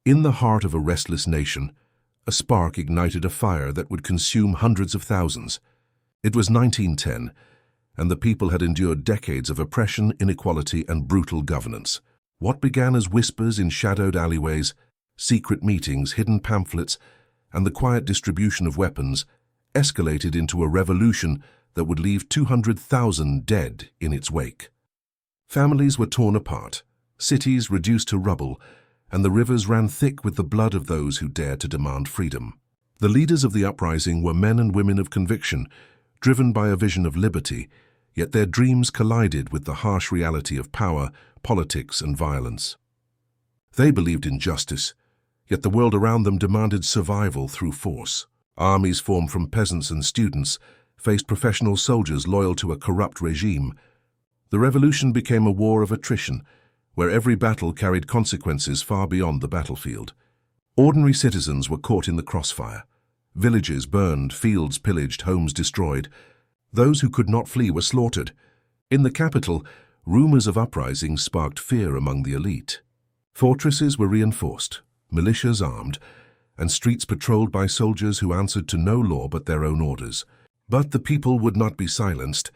In the heart of a restless nation, a spark ignited a fire that would consume hundreds of thousands. It was 1910, and the people had endured decades of oppression, inequality, and brutal governance. What began as whispers in shadowed alleyways, secret meetings, hidden pamphlets, and the quiet distribution of weapons escalated into a revolution that would leave 200,000 dead in its wake. Families were torn apart, cities reduced to rubble, and the rivers ran thick with the blood of those who dared to demand freedom. The leaders of the uprising were men and women of conviction, driven by a vision of liberty, yet their dreams collided with the harsh reality of power, politics, and violence. They believed in justice, yet the world around them demanded survival through force. Armies formed from peasants and students faced professional soldiers loyal to a corrupt regime. The revolution became a war of attrition, where every battle carried consequences far beyond the battlefield. Ordinary citizens were caught in the crossfire. Villages burned, fields pillaged, homes destroyed. Those who could not flee were slaughtered. In the capital, rumors of uprisings sparked fear among the elite. Fortresses were reinforced, militias armed, and streets patrolled by soldiers who answered to no law but their own orders. But the people would not be silenced.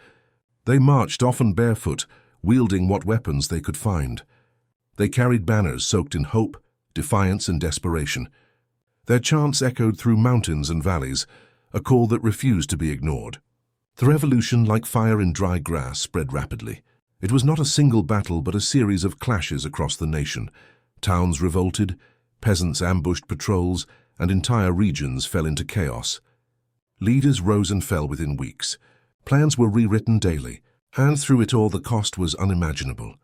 They marched, often barefoot, wielding what weapons they could find. They carried banners soaked in hope, defiance, and desperation. Their chants echoed through mountains and valleys, a call that refused to be ignored. The revolution, like fire in dry grass, spread rapidly. It was not a single battle, but a series of clashes across the nation. Towns revolted, peasants ambushed patrols, and entire regions fell into chaos. Leaders rose and fell within weeks. Plans were rewritten daily, and through it all the cost was unimaginable.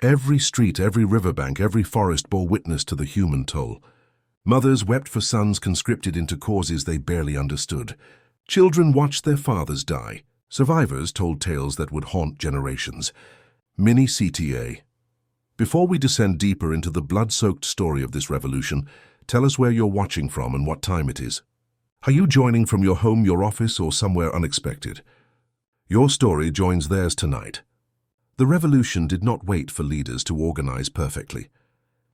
Every street, every riverbank, every forest bore witness to the human toll. Mothers wept for sons conscripted into causes they barely understood. Children watched their fathers die. Survivors told tales that would haunt generations. Mini CTA. Before we descend deeper into the blood-soaked story of this revolution, tell us where you're watching from and what time it is. Are you joining from your home, your office, or somewhere unexpected? Your story joins theirs tonight. The revolution did not wait for leaders to organize perfectly.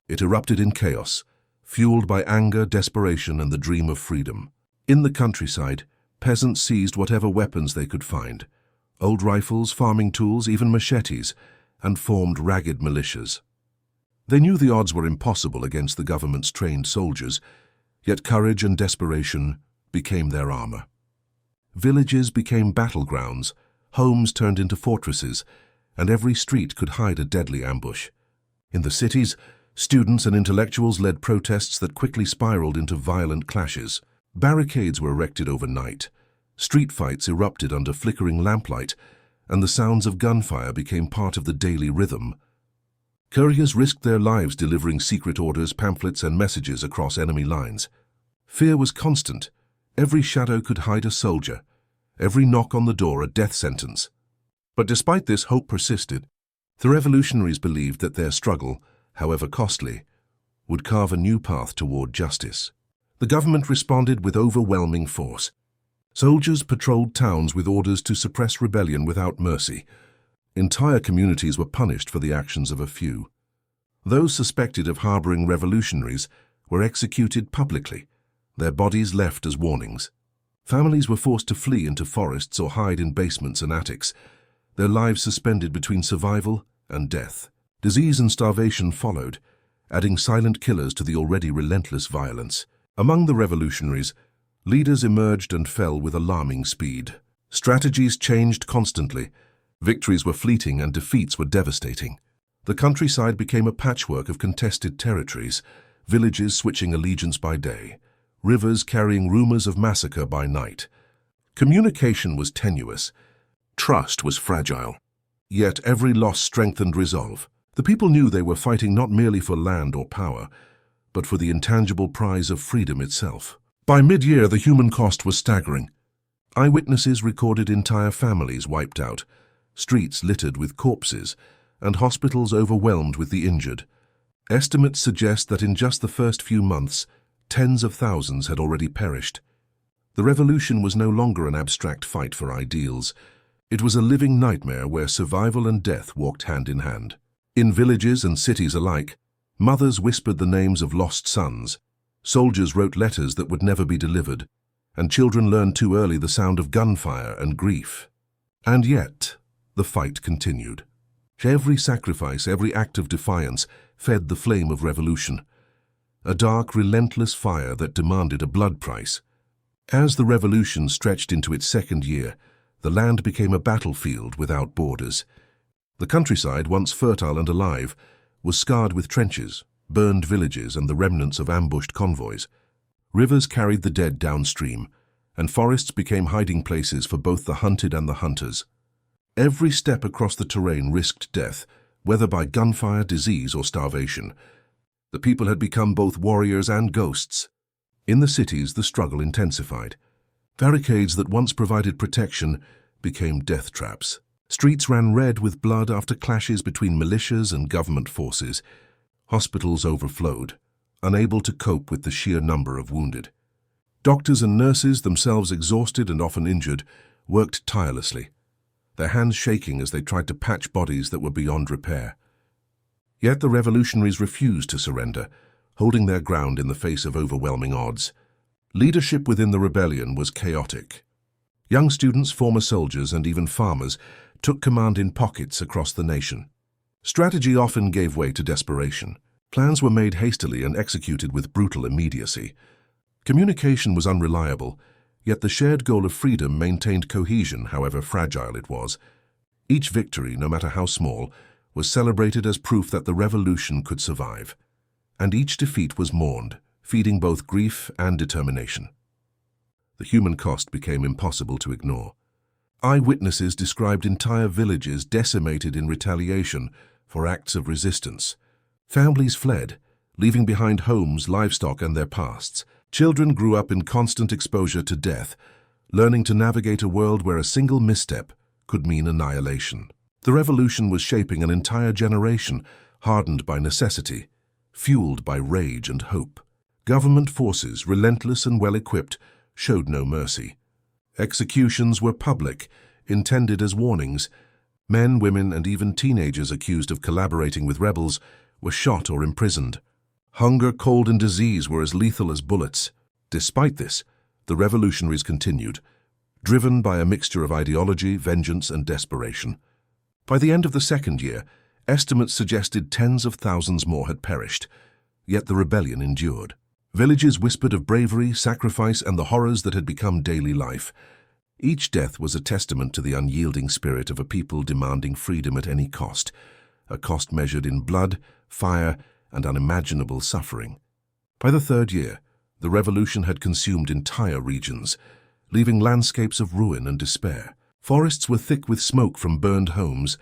It erupted in chaos, fueled by anger, desperation, and the dream of freedom. In the countryside, peasants seized whatever weapons they could find, old rifles, farming tools, even machetes, and formed ragged militias. They knew the odds were impossible against the government's trained soldiers, yet courage and desperation became their armor. Villages became battlegrounds, homes turned into fortresses, and every street could hide a deadly ambush. In the cities, students and intellectuals led protests that quickly spiraled into violent clashes. Barricades were erected overnight, street fights erupted under flickering lamplight, and the sounds of gunfire became part of the daily rhythm. Couriers risked their lives delivering secret orders, pamphlets, and messages across enemy lines. Fear was constant. Every shadow could hide a soldier, every knock on the door a death sentence. But despite this, hope persisted. The revolutionaries believed that their struggle, however costly, would carve a new path toward justice. The government responded with overwhelming force. Soldiers patrolled towns with orders to suppress rebellion without mercy. Entire communities were punished for the actions of a few. Those suspected of harboring revolutionaries were executed publicly, their bodies left as warnings. Families were forced to flee into forests or hide in basements and attics, their lives suspended between survival and death. Disease and starvation followed, adding silent killers to the already relentless violence. Among the revolutionaries, leaders emerged and fell with alarming speed. Strategies changed constantly. Victories were fleeting and defeats were devastating. The countryside became a patchwork of contested territories, villages switching allegiance by day, rivers carrying rumors of massacre by night. Communication was tenuous. Trust was fragile. Yet every loss strengthened resolve. The people knew they were fighting not merely for land or power, but for the intangible prize of freedom itself. By mid-year, the human cost was staggering. Eyewitnesses recorded entire families wiped out, streets littered with corpses, and hospitals overwhelmed with the injured. Estimates suggest that in just the first few months, tens of thousands had already perished. The revolution was no longer an abstract fight for ideals. It was a living nightmare where survival and death walked hand in hand. In villages and cities alike, Mothers whispered the names of lost sons. Soldiers wrote letters that would never be delivered, and children learned too early the sound of gunfire and grief. And yet, the fight continued. Every sacrifice, every act of defiance fed the flame of revolution, a dark, relentless fire that demanded a blood price. As the revolution stretched into its second year, the land became a battlefield without borders. The countryside, once fertile and alive, was scarred with trenches, burned villages, and the remnants of ambushed convoys. Rivers carried the dead downstream, and forests became hiding places for both the hunted and the hunters. Every step across the terrain risked death, whether by gunfire, disease, or starvation. The people had become both warriors and ghosts. In the cities, the struggle intensified. Barricades that once provided protection became death traps. Streets ran red with blood after clashes between militias and government forces. Hospitals overflowed, unable to cope with the sheer number of wounded. Doctors and nurses, themselves exhausted and often injured, worked tirelessly, their hands shaking as they tried to patch bodies that were beyond repair. Yet the revolutionaries refused to surrender, holding their ground in the face of overwhelming odds. Leadership within the rebellion was chaotic. Young students, former soldiers, and even farmers took command in pockets across the nation. Strategy often gave way to desperation. Plans were made hastily and executed with brutal immediacy. Communication was unreliable, yet the shared goal of freedom maintained cohesion, however fragile it was. Each victory, no matter how small, was celebrated as proof that the revolution could survive. And each defeat was mourned, feeding both grief and determination. The human cost became impossible to ignore. Eyewitnesses described entire villages decimated in retaliation for acts of resistance. Families fled, leaving behind homes, livestock, and their pasts. Children grew up in constant exposure to death, learning to navigate a world where a single misstep could mean annihilation. The revolution was shaping an entire generation, hardened by necessity, fueled by rage and hope. Government forces, relentless and well-equipped, showed no mercy. Executions were public, intended as warnings. Men, women, and even teenagers accused of collaborating with rebels were shot or imprisoned. Hunger, cold, and disease were as lethal as bullets. Despite this, the revolutionaries continued, driven by a mixture of ideology, vengeance, and desperation. By the end of the second year, estimates suggested tens of thousands more had perished, yet the rebellion endured. Villages whispered of bravery, sacrifice, and the horrors that had become daily life. Each death was a testament to the unyielding spirit of a people demanding freedom at any cost, a cost measured in blood, fire, and unimaginable suffering. By the third year, the revolution had consumed entire regions, leaving landscapes of ruin and despair. Forests were thick with smoke from burned homes,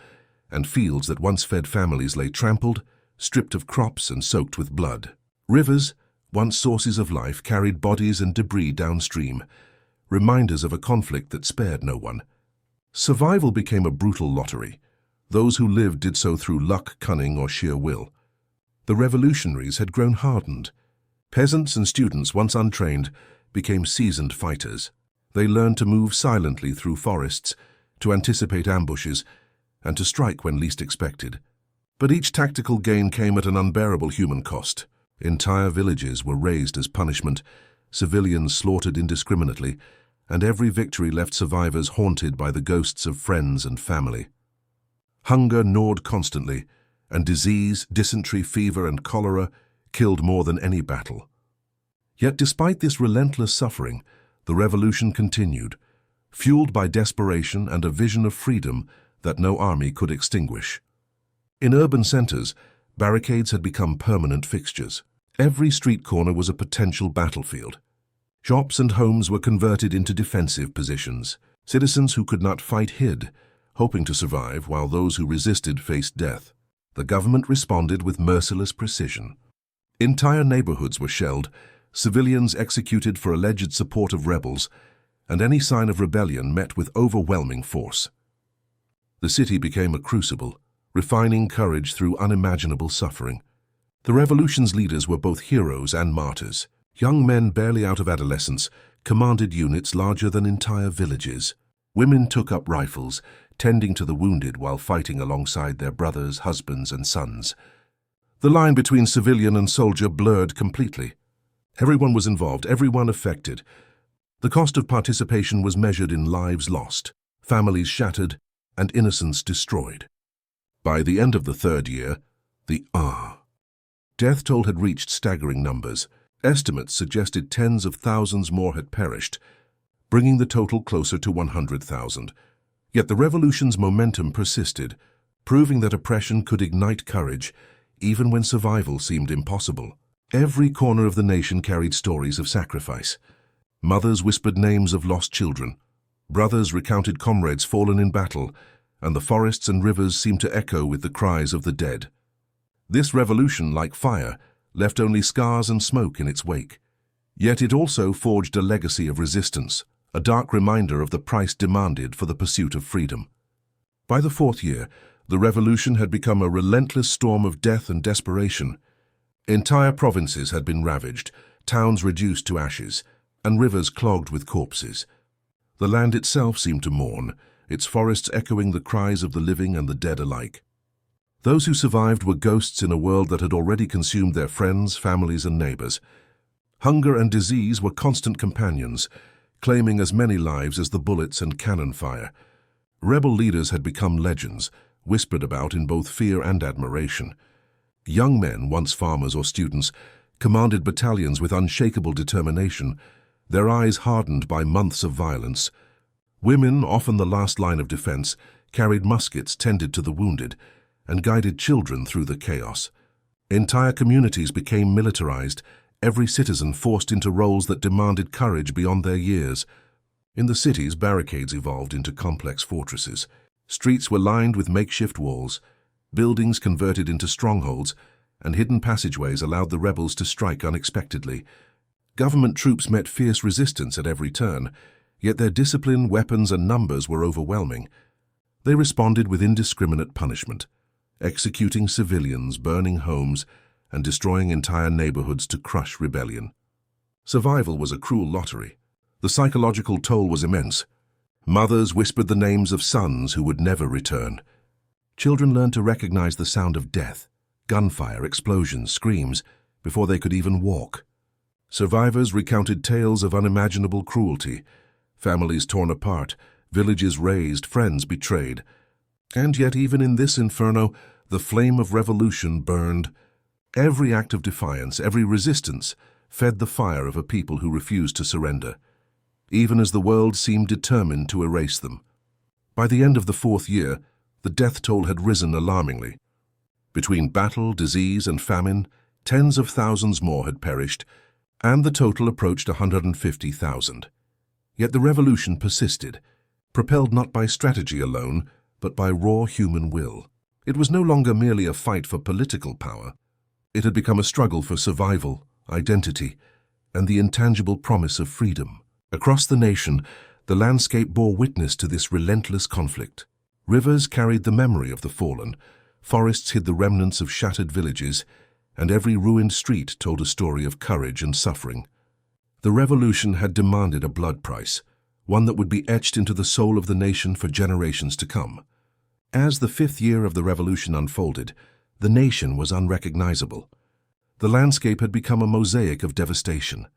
and fields that once fed families lay trampled, stripped of crops, and soaked with blood. Rivers, once sources of life, carried bodies and debris downstream, reminders of a conflict that spared no one. Survival became a brutal lottery. Those who lived did so through luck, cunning, or sheer will. The revolutionaries had grown hardened. Peasants and students, once untrained, became seasoned fighters. They learned to move silently through forests, to anticipate ambushes, and to strike when least expected. But each tactical gain came at an unbearable human cost. Entire villages were razed as punishment, civilians slaughtered indiscriminately, and every victory left survivors haunted by the ghosts of friends and family. Hunger gnawed constantly, and disease, dysentery, fever, and cholera killed more than any battle. Yet despite this relentless suffering, the revolution continued, fueled by desperation and a vision of freedom that no army could extinguish. In urban centers, barricades had become permanent fixtures. Every street corner was a potential battlefield. Shops and homes were converted into defensive positions. Citizens who could not fight hid, hoping to survive, while those who resisted faced death. The government responded with merciless precision. Entire neighborhoods were shelled, civilians executed for alleged support of rebels, and any sign of rebellion met with overwhelming force. The city became a crucible, refining courage through unimaginable suffering. The revolution's leaders were both heroes and martyrs. Young men barely out of adolescence commanded units larger than entire villages. Women took up rifles, tending to the wounded while fighting alongside their brothers, husbands, and sons. The line between civilian and soldier blurred completely. Everyone was involved, everyone affected. The cost of participation was measured in lives lost, families shattered, and innocence destroyed. By the end of the third year, the death toll had reached staggering numbers. Estimates suggested tens of thousands more had perished, bringing the total closer to 100,000. Yet the revolution's momentum persisted, proving that oppression could ignite courage, even when survival seemed impossible. Every corner of the nation carried stories of sacrifice. Mothers whispered names of lost children. Brothers recounted comrades fallen in battle, and the forests and rivers seemed to echo with the cries of the dead. This revolution, like fire, left only scars and smoke in its wake. Yet it also forged a legacy of resistance, a dark reminder of the price demanded for the pursuit of freedom. By the fourth year, the revolution had become a relentless storm of death and desperation. Entire provinces had been ravaged, towns reduced to ashes, and rivers clogged with corpses. The land itself seemed to mourn, its forests echoing the cries of the living and the dead alike. Those who survived were ghosts in a world that had already consumed their friends, families, and neighbors. Hunger and disease were constant companions, claiming as many lives as the bullets and cannon fire. Rebel leaders had become legends, whispered about in both fear and admiration. Young men, once farmers or students, commanded battalions with unshakable determination, their eyes hardened by months of violence. Women, often the last line of defense, carried muskets, tended to the wounded, and guided children through the chaos. Entire communities became militarized, every citizen forced into roles that demanded courage beyond their years. In the cities, barricades evolved into complex fortresses. Streets were lined with makeshift walls, buildings converted into strongholds, and hidden passageways allowed the rebels to strike unexpectedly. Government troops met fierce resistance at every turn, yet their discipline, weapons, and numbers were overwhelming. They responded with indiscriminate punishment, executing civilians, burning homes, and destroying entire neighborhoods to crush rebellion. Survival was a cruel lottery. The psychological toll was immense. Mothers whispered the names of sons who would never return. Children learned to recognize the sound of death, gunfire, explosions, screams, before they could even walk. Survivors recounted tales of unimaginable cruelty, families torn apart, villages razed, friends betrayed. And yet even in this inferno, the flame of revolution burned. Every act of defiance, every resistance, fed the fire of a people who refused to surrender, even as the world seemed determined to erase them. By the end of the fourth year, the death toll had risen alarmingly. Between battle, disease, and famine, tens of thousands more had perished, and the total approached 150,000. Yet the revolution persisted, propelled not by strategy alone, but by raw human will. It was no longer merely a fight for political power. It had become a struggle for survival, identity, and the intangible promise of freedom. Across the nation, the landscape bore witness to this relentless conflict. Rivers carried the memory of the fallen, forests hid the remnants of shattered villages, and every ruined street told a story of courage and suffering. The revolution had demanded a blood price, one that would be etched into the soul of the nation for generations to come. As the fifth year of the revolution unfolded, the nation was unrecognizable. The landscape had become a mosaic of devastation.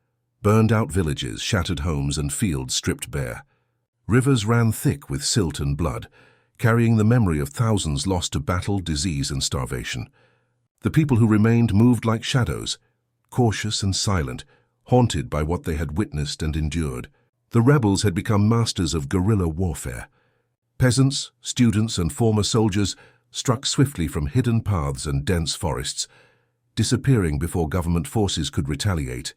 Burned-out villages, shattered homes, and fields stripped bare. Rivers ran thick with silt and blood, carrying the memory of thousands lost to battle, disease, and starvation. The people who remained moved like shadows, cautious and silent, haunted by what they had witnessed and endured. The rebels had become masters of guerrilla warfare. Peasants, students, and former soldiers struck swiftly from hidden paths and dense forests, disappearing before government forces could retaliate.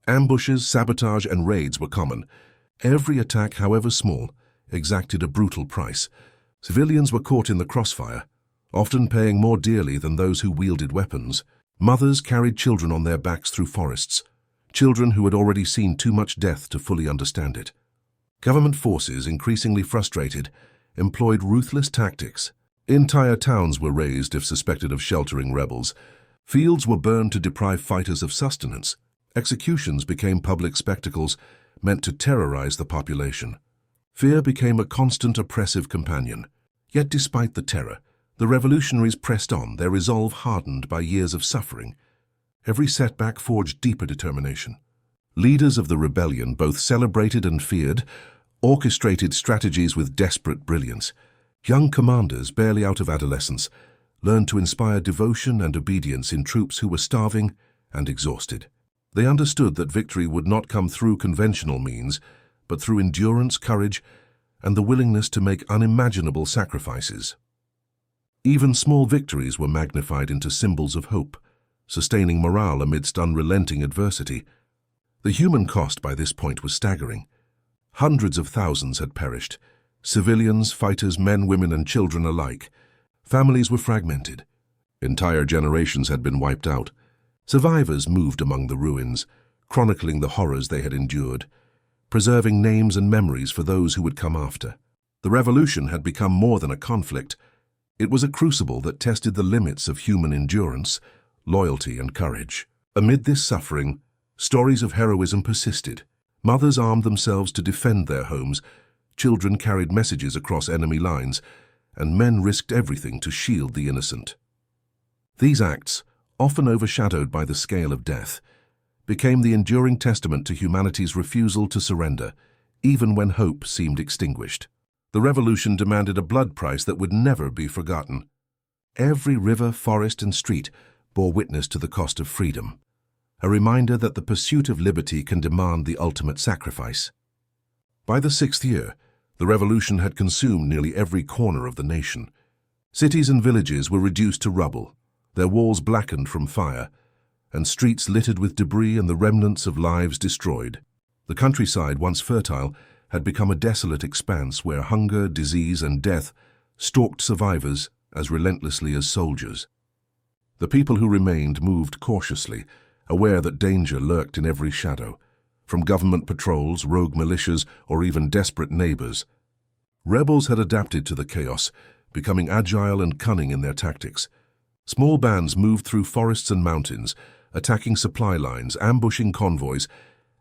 Ambushes, sabotage, and raids were common. Every attack, however small, exacted a brutal price. Civilians were caught in the crossfire, often paying more dearly than those who wielded weapons. Mothers carried children on their backs through forests, children who had already seen too much death to fully understand it. Government forces, increasingly frustrated, employed ruthless tactics. Entire towns were razed if suspected of sheltering rebels. Fields were burned to deprive fighters of sustenance. Executions became public spectacles meant to terrorize the population. Fear became a constant oppressive companion. Yet despite the terror, The revolutionaries pressed on, their resolve hardened by years of suffering. Every setback forged deeper determination. Leaders of the rebellion both celebrated and feared, orchestrated strategies with desperate brilliance. Young commanders, barely out of adolescence, learned to inspire devotion and obedience in troops who were starving and exhausted. They understood that victory would not come through conventional means, but through endurance, courage, and the willingness to make unimaginable sacrifices. Even small victories were magnified into symbols of hope, sustaining morale amidst unrelenting adversity. The human cost by this point was staggering. Hundreds of thousands had perished. Civilians, fighters, men, women, and children alike. Families were fragmented. Entire generations had been wiped out. Survivors moved among the ruins, chronicling the horrors they had endured, preserving names and memories for those who would come after. The revolution had become more than a conflict. It was a crucible that tested the limits of human endurance, loyalty, and courage. Amid this suffering, stories of heroism persisted. Mothers armed themselves to defend their homes, children carried messages across enemy lines, and men risked everything to shield the innocent. These acts, often overshadowed by the scale of death, became the enduring testament to humanity's refusal to surrender, even when hope seemed extinguished. The revolution demanded a blood price that would never be forgotten. Every river, forest, and street bore witness to the cost of freedom, a reminder that the pursuit of liberty can demand the ultimate sacrifice. By the 6th year, the revolution had consumed nearly every corner of the nation. Cities and villages were reduced to rubble, their walls blackened from fire, and streets littered with debris and the remnants of lives destroyed. The countryside, once fertile, had become a desolate expanse where hunger, disease, and death stalked survivors as relentlessly as soldiers. The people who remained moved cautiously, aware that danger lurked in every shadow, from government patrols, rogue militias, or even desperate neighbors. Rebels had adapted to the chaos, becoming agile and cunning in their tactics. Small bands moved through forests and mountains, attacking supply lines, ambushing convoys,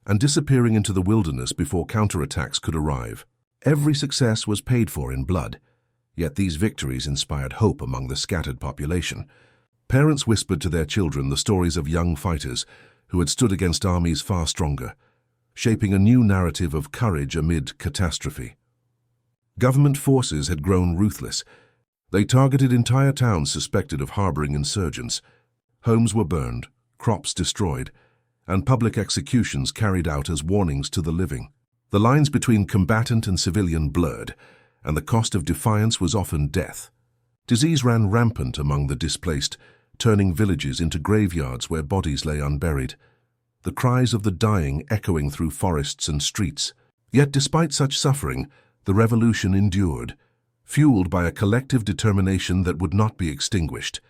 and disappearing into the wilderness before counterattacks could arrive. Every success was paid for in blood, yet these victories inspired hope among the scattered population. Parents whispered to their children the stories of young fighters who had stood against armies far stronger, shaping a new narrative of courage amid catastrophe. Government forces had grown ruthless. They targeted entire towns suspected of harboring insurgents. Homes were burned, crops destroyed, and public executions carried out as warnings to the living. The lines between combatant and civilian blurred, and the cost of defiance was often death. Disease ran rampant among the displaced, turning villages into graveyards where bodies lay unburied, the cries of the dying echoing through forests and streets. Yet despite such suffering, the revolution endured, fueled by a collective determination that would not be extinguished.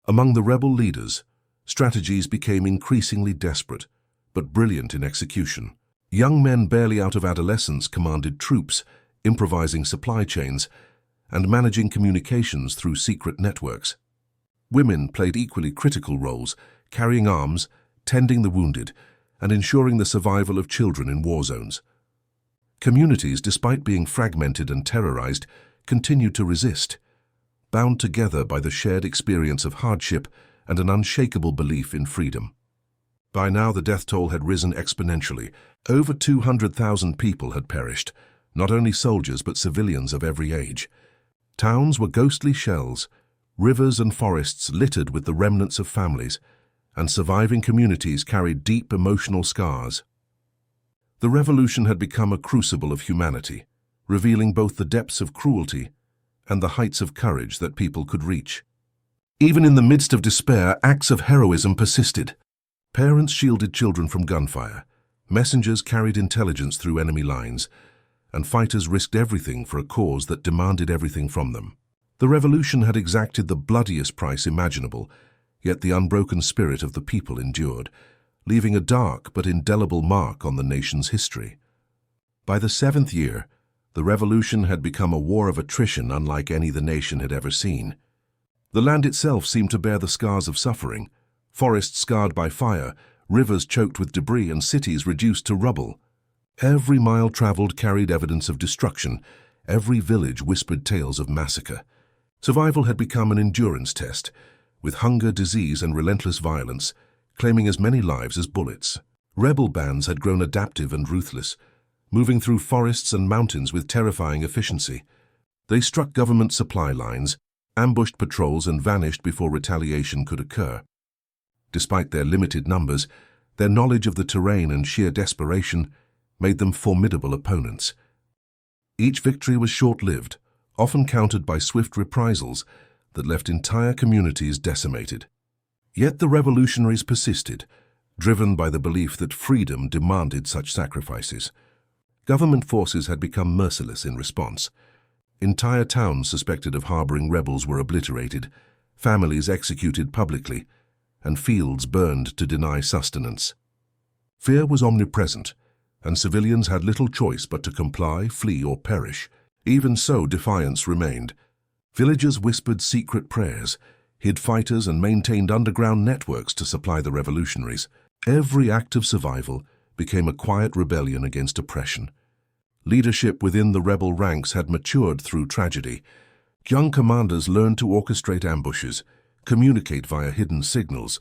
Among the rebel leaders, strategies became increasingly desperate, but brilliant in execution. Young men barely out of adolescence commanded troops, improvising supply chains, and managing communications through secret networks. Women played equally critical roles, carrying arms, tending the wounded, and ensuring the survival of children in war zones. Communities, despite being fragmented and terrorized, continued to resist, bound together by the shared experience of hardship and an unshakable belief in freedom. By now, the death toll had risen exponentially. Over 200,000 people had perished, not only soldiers but civilians of every age. Towns were ghostly shells, rivers and forests littered with the remnants of families, and surviving communities carried deep emotional scars. The revolution had become a crucible of humanity, revealing both the depths of cruelty and the heights of courage that people could reach. Even in the midst of despair, acts of heroism persisted. Parents shielded children from gunfire, messengers carried intelligence through enemy lines, and fighters risked everything for a cause that demanded everything from them. The revolution had exacted the bloodiest price imaginable, yet the unbroken spirit of the people endured, leaving a dark but indelible mark on the nation's history. By the 7th year, the revolution had become a war of attrition unlike any the nation had ever seen. The land itself seemed to bear the scars of suffering, forests scarred by fire, rivers choked with debris, and cities reduced to rubble. Every mile traveled carried evidence of destruction, every village whispered tales of massacre. Survival had become an endurance test, with hunger, disease, and relentless violence claiming as many lives as bullets. Rebel bands had grown adaptive and ruthless, moving through forests and mountains with terrifying efficiency. They struck government supply lines, ambushed patrols, and vanished before retaliation could occur. Despite their limited numbers, their knowledge of the terrain and sheer desperation made them formidable opponents. Each victory was short-lived, often countered by swift reprisals that left entire communities decimated. Yet the revolutionaries persisted, driven by the belief that freedom demanded such sacrifices. Government forces had become merciless in response. Entire towns suspected of harboring rebels were obliterated, families executed publicly, and fields burned to deny sustenance. Fear was omnipresent, and civilians had little choice but to comply, flee, or perish. Even so, defiance remained. Villagers whispered secret prayers, hid fighters, and maintained underground networks to supply the revolutionaries. Every act of survival became a quiet rebellion against oppression. Leadership within the rebel ranks had matured through tragedy. Young commanders learned to orchestrate ambushes, communicate via hidden signals,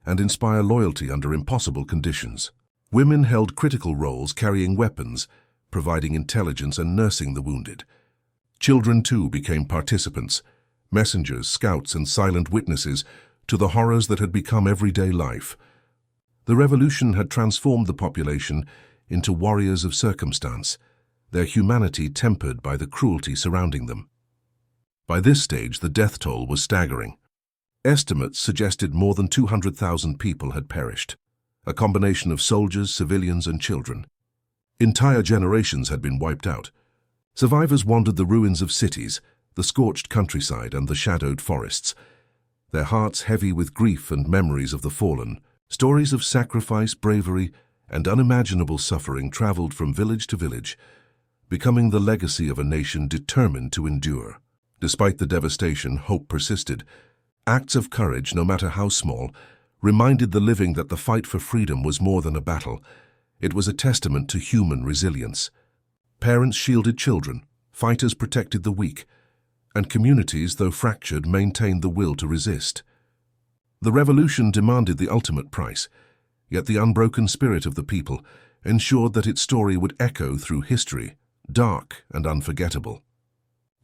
and inspire loyalty under impossible conditions. Women held critical roles, carrying weapons, providing intelligence, and nursing the wounded. Children, too, became participants, messengers, scouts, and silent witnesses to the horrors that had become everyday life. The revolution had transformed the population into warriors of circumstance, their humanity tempered by the cruelty surrounding them. By this stage, the death toll was staggering. Estimates suggested more than 200,000 people had perished, a combination of soldiers, civilians, and children. Entire generations had been wiped out. Survivors wandered the ruins of cities, the scorched countryside, and the shadowed forests, their hearts heavy with grief and memories of the fallen. Stories of sacrifice, bravery, and unimaginable suffering traveled from village to village, becoming the legacy of a nation determined to endure. Despite the devastation, hope persisted. Acts of courage, no matter how small, reminded the living that the fight for freedom was more than a battle. It was a testament to human resilience. Parents shielded children, fighters protected the weak, and communities, though fractured, maintained the will to resist. The revolution demanded the ultimate price, yet the unbroken spirit of the people ensured that its story would echo through history, dark and unforgettable.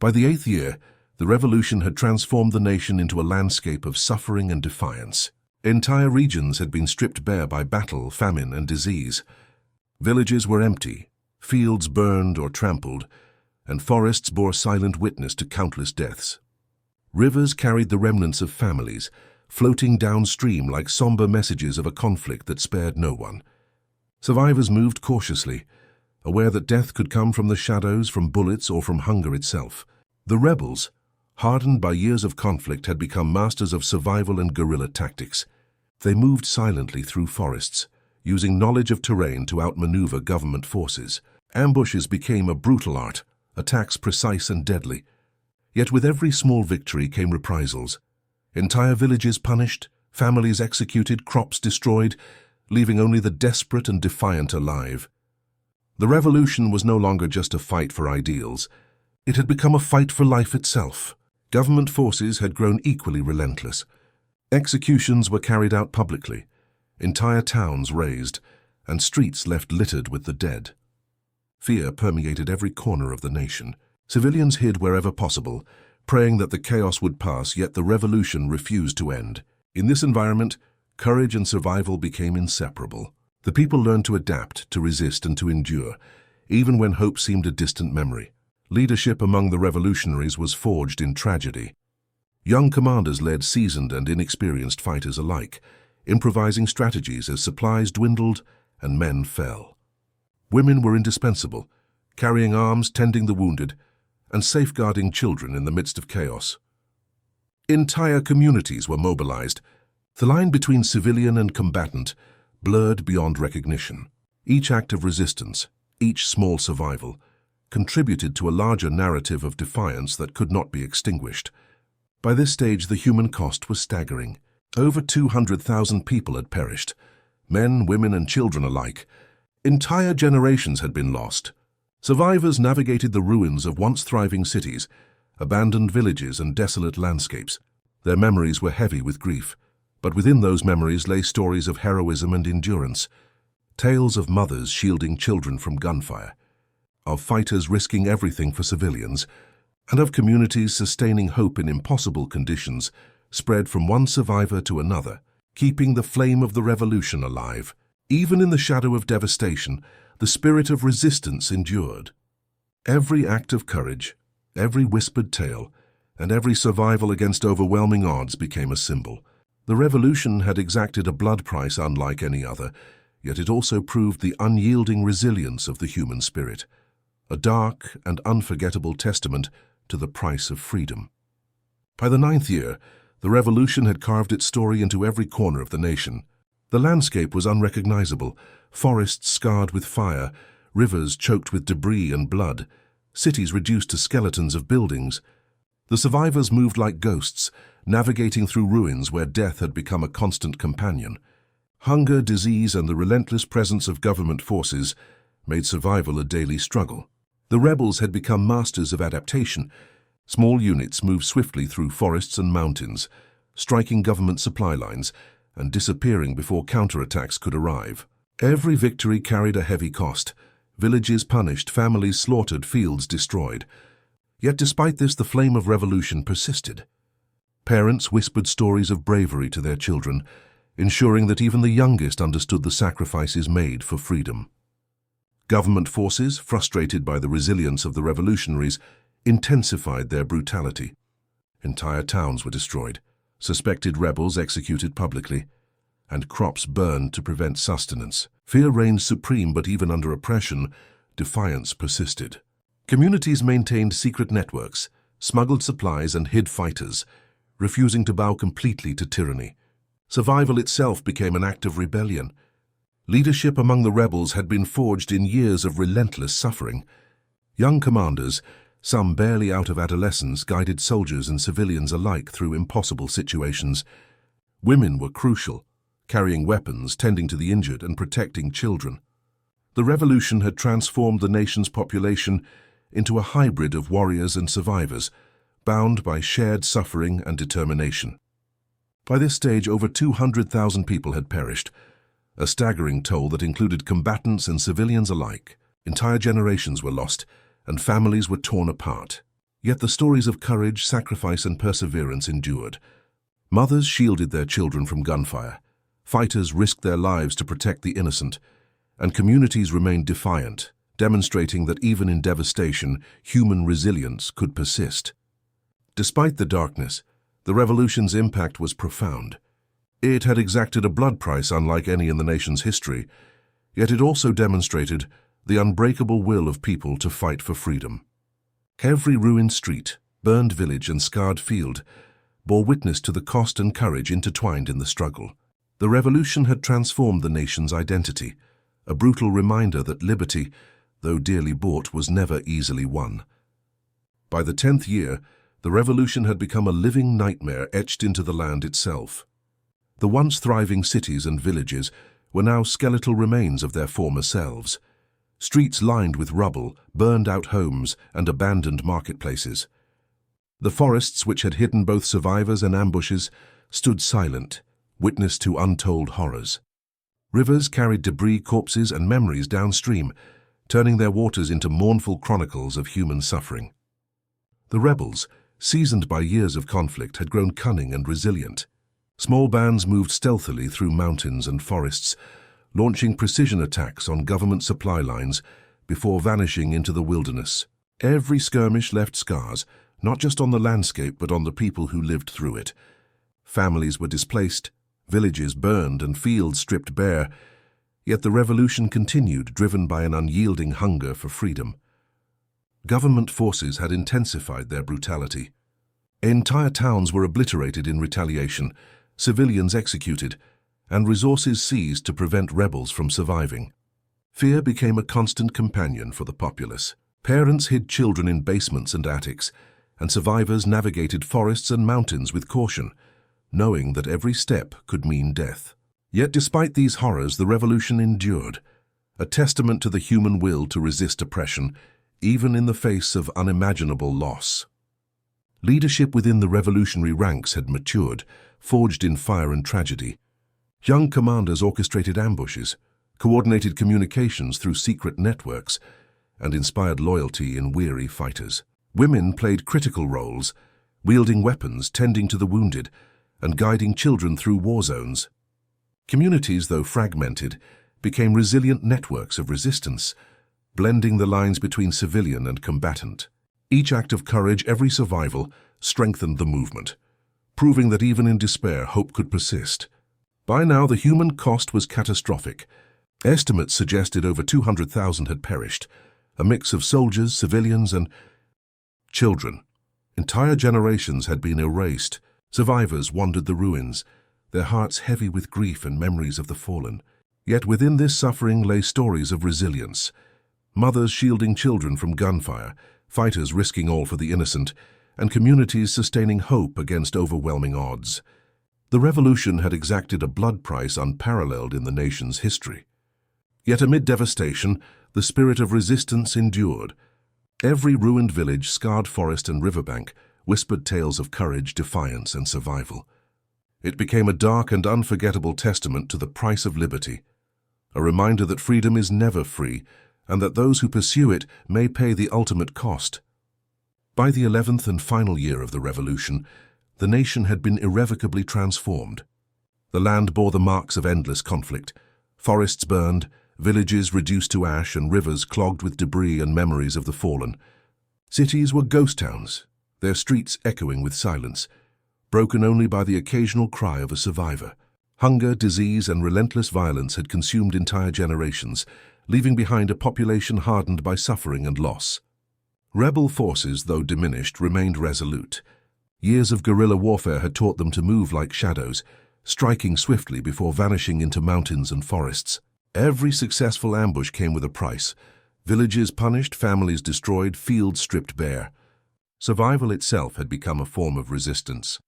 By the 8th year, the revolution had transformed the nation into a landscape of suffering and defiance. Entire regions had been stripped bare by battle, famine, and disease. Villages were empty, fields burned or trampled, and forests bore silent witness to countless deaths. Rivers carried the remnants of families, floating downstream like somber messages of a conflict that spared no one. Survivors moved cautiously, aware that death could come from the shadows, from bullets, or from hunger itself. The rebels, hardened by years of conflict, had become masters of survival and guerrilla tactics. They moved silently through forests, using knowledge of terrain to outmaneuver government forces. Ambushes became a brutal art, attacks precise and deadly. Yet with every small victory came reprisals. Entire villages punished, families executed, crops destroyed, leaving only the desperate and defiant alive. The revolution was no longer just a fight for ideals. It had become a fight for life itself. Government forces had grown equally relentless. Executions were carried out publicly, entire towns razed, and streets left littered with the dead. Fear permeated every corner of the nation. Civilians hid wherever possible, praying that the chaos would pass, yet the revolution refused to end. In this environment, courage and survival became inseparable. The people learned to adapt, to resist, and to endure, even when hope seemed a distant memory. Leadership among the revolutionaries was forged in tragedy. Young commanders led seasoned and inexperienced fighters alike, improvising strategies as supplies dwindled and men fell. Women were indispensable, carrying arms, tending the wounded, and safeguarding children in the midst of chaos. Entire communities were mobilized. The line between civilian and combatant blurred beyond recognition. Each act of resistance, each small survival, contributed to a larger narrative of defiance that could not be extinguished. By this stage, the human cost was staggering. Over 200,000 people had perished, men, women, and children alike. Entire generations had been lost. Survivors navigated the ruins of once thriving cities, abandoned villages and desolate landscapes. Their memories were heavy with grief, but within those memories lay stories of heroism and endurance, tales of mothers shielding children from gunfire, of fighters risking everything for civilians, and of communities sustaining hope in impossible conditions, spread from one survivor to another, keeping the flame of the revolution alive. Even in the shadow of devastation, the spirit of resistance endured. Every act of courage, every whispered tale, and every survival against overwhelming odds became a symbol. The revolution had exacted a blood price unlike any other, yet it also proved the unyielding resilience of the human spirit, a dark and unforgettable testament to the price of freedom. By the 9th year, the revolution had carved its story into every corner of the nation. The landscape was unrecognizable, forests scarred with fire, rivers choked with debris and blood, cities reduced to skeletons of buildings. The survivors moved like ghosts, navigating through ruins where death had become a constant companion. Hunger, disease, and the relentless presence of government forces made survival a daily struggle. The rebels had become masters of adaptation. Small units moved swiftly through forests and mountains, striking government supply lines and disappearing before counterattacks could arrive. Every victory carried a heavy cost. Villages punished, families slaughtered, fields destroyed. Yet despite this, the flame of revolution persisted. Parents whispered stories of bravery to their children, ensuring that even the youngest understood the sacrifices made for freedom. Government forces, frustrated by the resilience of the revolutionaries, intensified their brutality. Entire towns were destroyed, suspected rebels executed publicly, and crops burned to prevent sustenance. Fear reigned supreme, but even under oppression, defiance persisted. Communities maintained secret networks, smuggled supplies, and hid fighters, refusing to bow completely to tyranny. Survival itself became an act of rebellion. Leadership among the rebels had been forged in years of relentless suffering. Young commanders, some barely out of adolescence, guided soldiers and civilians alike through impossible situations. Women were crucial, carrying weapons, tending to the injured, and protecting children. The revolution had transformed the nation's population into a hybrid of warriors and survivors, bound by shared suffering and determination. By this stage, over 200,000 people had perished, a staggering toll that included combatants and civilians alike. Entire generations were lost, and families were torn apart. Yet the stories of courage, sacrifice, and perseverance endured. Mothers shielded their children from gunfire, fighters risked their lives to protect the innocent, and communities remained defiant, demonstrating that even in devastation, human resilience could persist. Despite the darkness, the revolution's impact was profound. It had exacted a blood price unlike any in the nation's history, yet it also demonstrated the unbreakable will of people to fight for freedom. Every ruined street, burned village, and scarred field bore witness to the cost and courage intertwined in the struggle. The revolution had transformed the nation's identity, a brutal reminder that liberty, though dearly bought, was never easily won. By the 10th year, the revolution had become a living nightmare etched into the land itself. The once thriving cities and villages were now skeletal remains of their former selves. Streets lined with rubble, burned-out homes, and abandoned marketplaces. The forests, which had hidden both survivors and ambushes, stood silent, witness to untold horrors. Rivers carried debris, corpses, and memories downstream, turning their waters into mournful chronicles of human suffering. The rebels, seasoned by years of conflict, had grown cunning and resilient. Small bands moved stealthily through mountains and forests, launching precision attacks on government supply lines before vanishing into the wilderness. Every skirmish left scars, not just on the landscape but on the people who lived through it. Families were displaced, villages burned, and fields stripped bare, yet the revolution continued, driven by an unyielding hunger for freedom. Government forces had intensified their brutality. Entire towns were obliterated in retaliation, civilians executed, and resources seized to prevent rebels from surviving. Fear became a constant companion for the populace. Parents hid children in basements and attics, and survivors navigated forests and mountains with caution, knowing that every step could mean death. Yet despite these horrors, the revolution endured, a testament to the human will to resist oppression, even in the face of unimaginable loss. Leadership within the revolutionary ranks had matured, forged in fire and tragedy. Young commanders orchestrated ambushes, coordinated communications through secret networks, and inspired loyalty in weary fighters. Women played critical roles, wielding weapons, tending to the wounded, and guiding children through war zones. Communities, though fragmented, became resilient networks of resistance, blending the lines between civilian and combatant. Each act of courage, every survival, strengthened the movement, proving that even in despair, hope could persist. By now, the human cost was catastrophic. Estimates suggested over 200,000 had perished, a mix of soldiers, civilians, and children. Entire generations had been erased. Survivors wandered the ruins, their hearts heavy with grief and memories of the fallen. Yet within this suffering lay stories of resilience. Mothers shielding children from gunfire, fighters risking all for the innocent, and communities sustaining hope against overwhelming odds. The revolution had exacted a blood price unparalleled in the nation's history. Yet amid devastation, the spirit of resistance endured. Every ruined village, scarred forest and riverbank whispered tales of courage, defiance, and survival. It became a dark and unforgettable testament to the price of liberty, a reminder that freedom is never free, and that those who pursue it may pay the ultimate cost. By the 11th and final year of the revolution, the nation had been irrevocably transformed. The land bore the marks of endless conflict. Forests burned, villages reduced to ash, and rivers clogged with debris and memories of the fallen. Cities were ghost towns, their streets echoing with silence, broken only by the occasional cry of a survivor. Hunger, disease, and relentless violence had consumed entire generations, leaving behind a population hardened by suffering and loss. Rebel forces, though diminished, remained resolute. Years of guerrilla warfare had taught them to move like shadows, striking swiftly before vanishing into mountains and forests. Every successful ambush came with a price. Villages punished, families destroyed, fields stripped bare. Survival itself had become a form of resistance.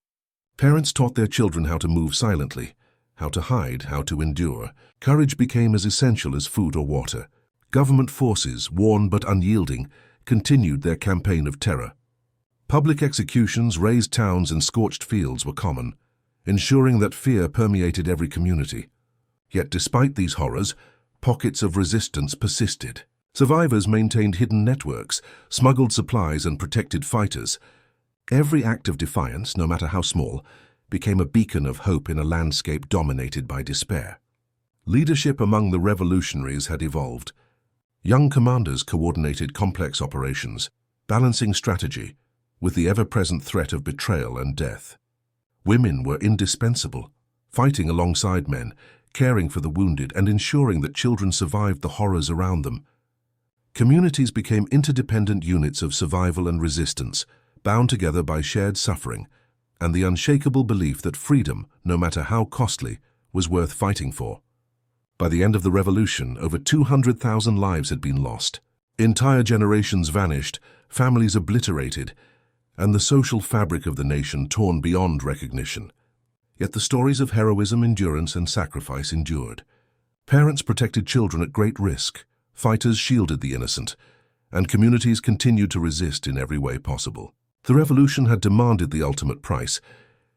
Parents taught their children how to move silently, how to hide, how to endure. Courage became as essential as food or water. Government forces, worn but unyielding, continued their campaign of terror. Public executions, razed towns, and scorched fields were common, ensuring that fear permeated every community. Yet despite these horrors, pockets of resistance persisted. Survivors maintained hidden networks, smuggled supplies, and protected fighters. Every act of defiance, no matter how small, became a beacon of hope in a landscape dominated by despair. Leadership among the revolutionaries had evolved. Young commanders coordinated complex operations, balancing strategy with the ever-present threat of betrayal and death. Women were indispensable, fighting alongside men, caring for the wounded, and ensuring that children survived the horrors around them. Communities became interdependent units of survival and resistance, bound together by shared suffering and the unshakable belief that freedom, no matter how costly, was worth fighting for. By the end of the revolution, over 200,000 lives had been lost. Entire generations vanished, families obliterated, and the social fabric of the nation torn beyond recognition. Yet the stories of heroism, endurance, and sacrifice endured. Parents protected children at great risk, fighters shielded the innocent, and communities continued to resist in every way possible. The revolution had demanded the ultimate price,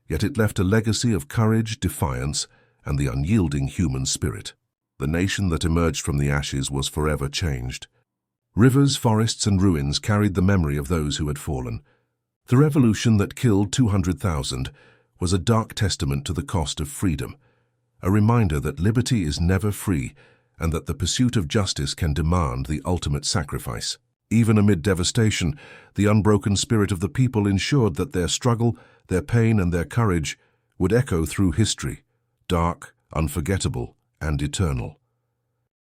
yet it left a legacy of courage, defiance, and the unyielding human spirit. The nation that emerged from the ashes was forever changed. Rivers, forests, and ruins carried the memory of those who had fallen. The revolution that killed 200,000 was a dark testament to the cost of freedom, a reminder that liberty is never free and that the pursuit of justice can demand the ultimate sacrifice. Even amid devastation, the unbroken spirit of the people ensured that their struggle, their pain, and their courage would echo through history, dark, unforgettable, and eternal.